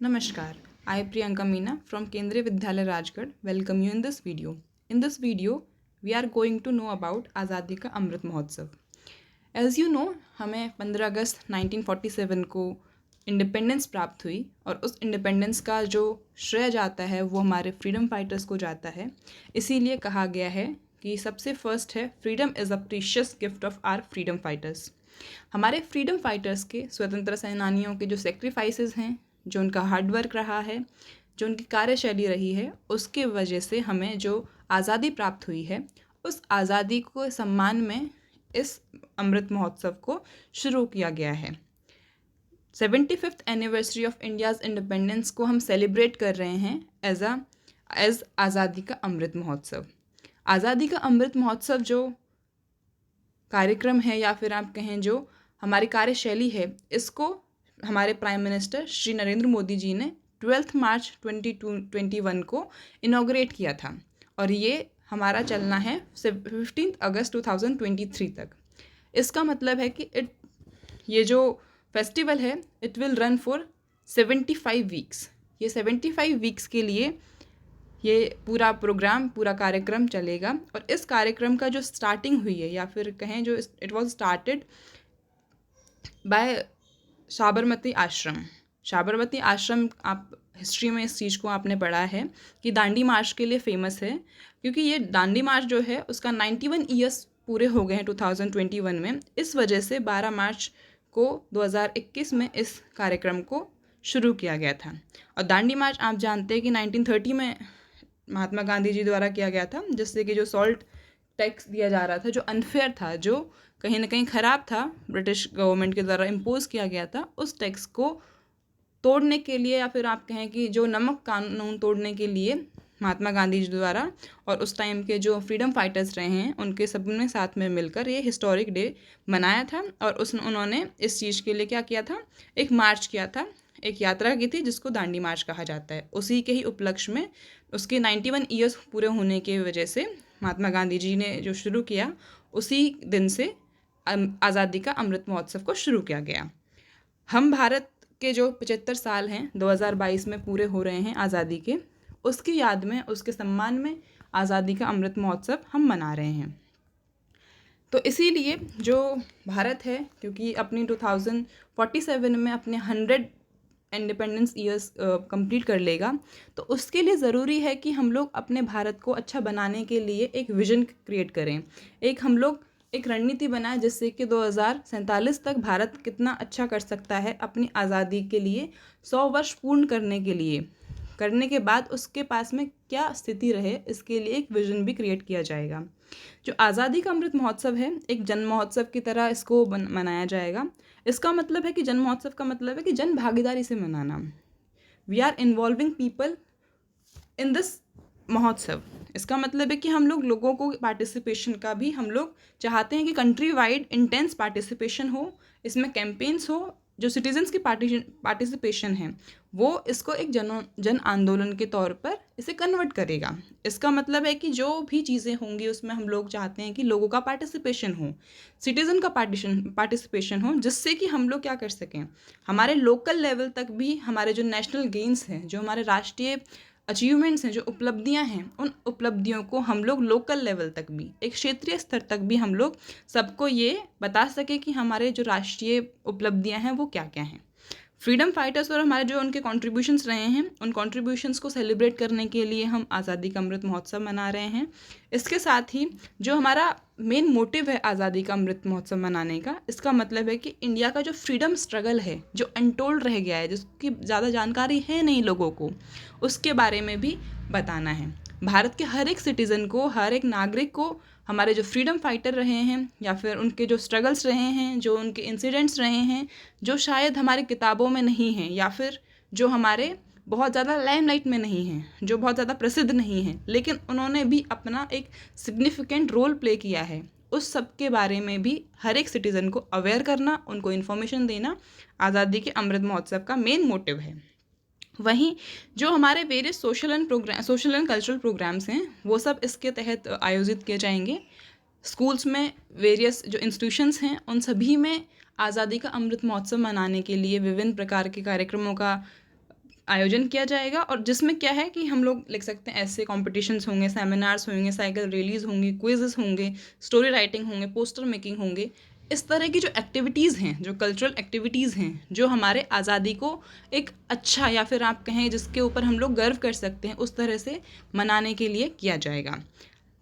Namaskar, I Priyanka Meena from Kendriya Vidyalaya Rajgarh welcome you in this video. In this video, we are going to know about आज़ादी का Amrit Mahotsav. As you know, हमें 15 अगस्त 1947 को independence प्राप्त हुई और उस independence का जो श्रेय जाता है वो हमारे फ्रीडम फाइटर्स को जाता है. इसीलिए कहा गया है कि सबसे फर्स्ट है freedom is a precious gift of our freedom fighters. हमारे फ्रीडम फाइटर्स के स्वतंत्रता सेनानियों के जो सेक्रीफाइसेस हैं, जो उनका हार्डवर्क रहा है, जो उनकी कार्यशैली रही है, उसके वजह से हमें जो आज़ादी प्राप्त हुई है, उस आज़ादी को सम्मान में इस अमृत महोत्सव को शुरू किया गया है. 75th anniversary of India's independence को हम सेलिब्रेट कर रहे हैं एज आज़ादी का अमृत महोत्सव. आज़ादी का अमृत महोत्सव जो कार्यक्रम है या फिर आप कहें जो हमारी कार्यशैली है, इसको हमारे प्राइम मिनिस्टर श्री नरेंद्र मोदी जी ने 12 मार्च 2021 को इनॉग्रेट किया था और ये हमारा चलना है 15 अगस्त 2023 तक. इसका मतलब है कि ये जो फेस्टिवल है it will run for 75 weeks. ये 75 वीक्स के लिए ये पूरा कार्यक्रम चलेगा और इस कार्यक्रम का जो स्टार्टिंग हुई है या फिर कहें जो it was started by Sabarmati आश्रम. आप हिस्ट्री में इस चीज़ को आपने पढ़ा है कि दांडी मार्च के लिए फेमस है, क्योंकि ये दांडी मार्च जो है उसका 91 ईयर्स पूरे हो गए हैं 2021 में. इस वजह से 12 मार्च को 2021 में इस कार्यक्रम को शुरू किया गया था. और दांडी मार्च आप जानते हैं कि 1930 में महात्मा गांधी जी द्वारा किया गया था, जिससे कि जो सॉल्ट टैक्स दिया जा रहा था, जो अनफेयर था, जो कहीं ना कहीं ख़राब था, ब्रिटिश गवर्नमेंट के द्वारा इम्पोज किया गया था, उस टैक्स को तोड़ने के लिए या फिर आप कहें कि जो नमक कानून तोड़ने के लिए महात्मा गांधी जी द्वारा और उस टाइम के जो फ्रीडम फाइटर्स रहे हैं उनके सबने साथ में मिलकर ये हिस्टोरिक डे मनाया था. और उन्होंने इस चीज़ के लिए क्या किया था, एक मार्च किया था, एक यात्रा की थी जिसको दांडी मार्च कहा जाता है. उसी के ही उपलक्ष्य में उसके 91 ईयर्स पूरे होने की वजह से महात्मा गांधी जी ने जो शुरू किया, उसी दिन से आज़ादी का अमृत महोत्सव को शुरू किया गया. हम भारत के जो 75 साल हैं 2022 में पूरे हो रहे हैं आज़ादी के, उसकी याद में, उसके सम्मान में आज़ादी का अमृत महोत्सव हम मना रहे हैं. तो इसीलिए जो भारत है, क्योंकि अपनी 2047 में अपने 100 इंडिपेंडेंस ईयर्स कंप्लीट कर लेगा, तो उसके लिए ज़रूरी है कि हम लोग अपने भारत को अच्छा बनाने के लिए एक विज़न क्रिएट करें, हम लोग एक रणनीति बनाएं, जिससे कि 2047 तक भारत कितना अच्छा कर सकता है अपनी आज़ादी के लिए. 100 वर्ष पूर्ण करने के बाद उसके पास में क्या स्थिति रहे, इसके लिए एक विज़न भी क्रिएट किया जाएगा. जो आज़ादी का अमृत महोत्सव है, एक जन महोत्सव की तरह इसको मनाया जाएगा. इसका मतलब है कि जन महोत्सव का मतलब है कि जन भागीदारी से मनाना. We are involving people in this mahotsav. इसका मतलब है कि हम लोगों को पार्टिसिपेशन का भी हम लोग चाहते हैं कि कंट्री वाइड इंटेंस पार्टिसिपेशन हो, इसमें कैंपेन्स हो. जो सिटीजन्स की पार्टिसिपेशन है वो इसको एक जन आंदोलन के तौर पर इसे कन्वर्ट करेगा. इसका मतलब है कि जो भी चीज़ें होंगी उसमें हम लोग चाहते हैं कि लोगों का पार्टिसिपेशन हो, सिटीज़न का पार्टिसिपेशन हो, जिससे कि हम लोग क्या कर सकें, हमारे लोकल लेवल तक भी हमारे जो नेशनल गेन्स हैं, जो हमारे राष्ट्रीय अचीवमेंट्स हैं, जो उपलब्धियां हैं, उन उपलब्धियों को हम लोग लोकल लेवल तक भी, एक क्षेत्रीय स्तर तक भी हम लोग सबको ये बता सके कि हमारे जो राष्ट्रीय उपलब्धियां हैं वो क्या क्या हैं. फ्रीडम फाइटर्स और हमारे जो उनके कॉन्ट्रीब्यूशंस रहे हैं, उन कॉन्ट्रीब्यूशंस को सेलिब्रेट करने के लिए हम आज़ादी का अमृत महोत्सव मना रहे हैं. इसके साथ ही जो हमारा मेन मोटिव है आज़ादी का अमृत महोत्सव मनाने का, इसका मतलब है कि इंडिया का जो फ्रीडम स्ट्रगल है, जो अनटोल्ड रह गया है, जिसकी ज़्यादा जानकारी है नहीं लोगों को, उसके बारे में भी बताना है. भारत के हर एक सिटीज़न को, हर एक नागरिक को हमारे जो फ्रीडम फाइटर रहे हैं या फिर उनके जो स्ट्रगल्स रहे हैं, जो उनके इंसिडेंट्स रहे हैं, जो शायद हमारी किताबों में नहीं हैं या फिर जो हमारे बहुत ज़्यादा लाइमलाइट में नहीं हैं, जो बहुत ज़्यादा प्रसिद्ध नहीं हैं, लेकिन उन्होंने भी अपना एक सिग्निफिकेंट रोल प्ले किया है, उस सब के बारे में भी हर एक सिटीज़न को अवेयर करना, उनको इन्फॉर्मेशन देना आज़ादी के अमृत महोत्सव का मेन मोटिव है. वहीं जो हमारे various social and cultural programmes हैं, वो सब इसके तहत आयोजित किए जाएंगे. स्कूल्स में वेरियस जो इंस्टीट्यूशंस हैं उन सभी में आज़ादी का अमृत महोत्सव मनाने के लिए विभिन्न प्रकार के कार्यक्रमों का आयोजन किया जाएगा, और जिसमें क्या है कि हम लोग लिख सकते हैं ऐसे कॉम्पिटिशन्स होंगे, सेमिनार्स होंगे, साइकिल रैलीज होंगी, क्विज़ेस होंगे, स्टोरी राइटिंग होंगे, पोस्टर मेकिंग होंगे। इस तरह की जो एक्टिविटीज़ हैं, जो कल्चरल एक्टिविटीज़ हैं, जो हमारे आज़ादी को एक अच्छा, या फिर आप कहें जिसके ऊपर हम लोग गर्व कर सकते हैं, उस तरह से मनाने के लिए किया जाएगा।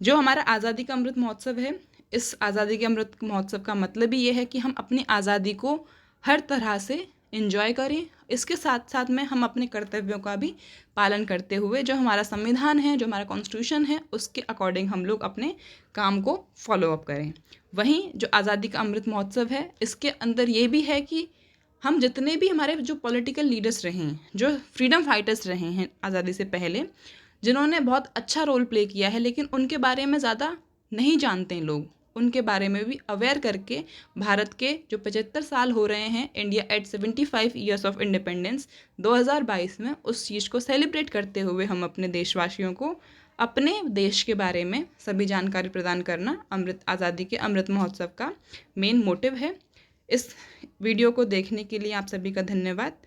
जो हमारा आज़ादी का अमृत महोत्सव है, इस आज़ादी के अमृत महोत्सव का मतलब ही ये है कि हम अपनी आज़ादी को हर तरह से इन्जॉय करें। इसके साथ साथ में हम अपने कर्तव्यों का भी पालन करते हुए, जो हमारा संविधान है, जो हमारा कॉन्स्टिट्यूशन है, उसके अकॉर्डिंग हम लोग अपने काम को फॉलो अप करें। वहीं जो आज़ादी का अमृत महोत्सव है, इसके अंदर ये भी है कि हम जितने भी हमारे जो पॉलिटिकल लीडर्स रहे हैं, जो फ्रीडम फाइटर्स रहे हैं आज़ादी से पहले, जिन्होंने बहुत अच्छा रोल प्ले किया है, लेकिन उनके बारे में ज़्यादा नहीं जानते हैं लोग, उनके बारे में भी अवेयर करके भारत के जो 75 साल हो रहे हैं India at 75 years of independence 2022 में, उस चीज़ को सेलिब्रेट करते हुए हम अपने देशवासियों को अपने देश के बारे में सभी जानकारी प्रदान करना आज़ादी के अमृत महोत्सव का मेन मोटिव है। इस वीडियो को देखने के लिए आप सभी का धन्यवाद।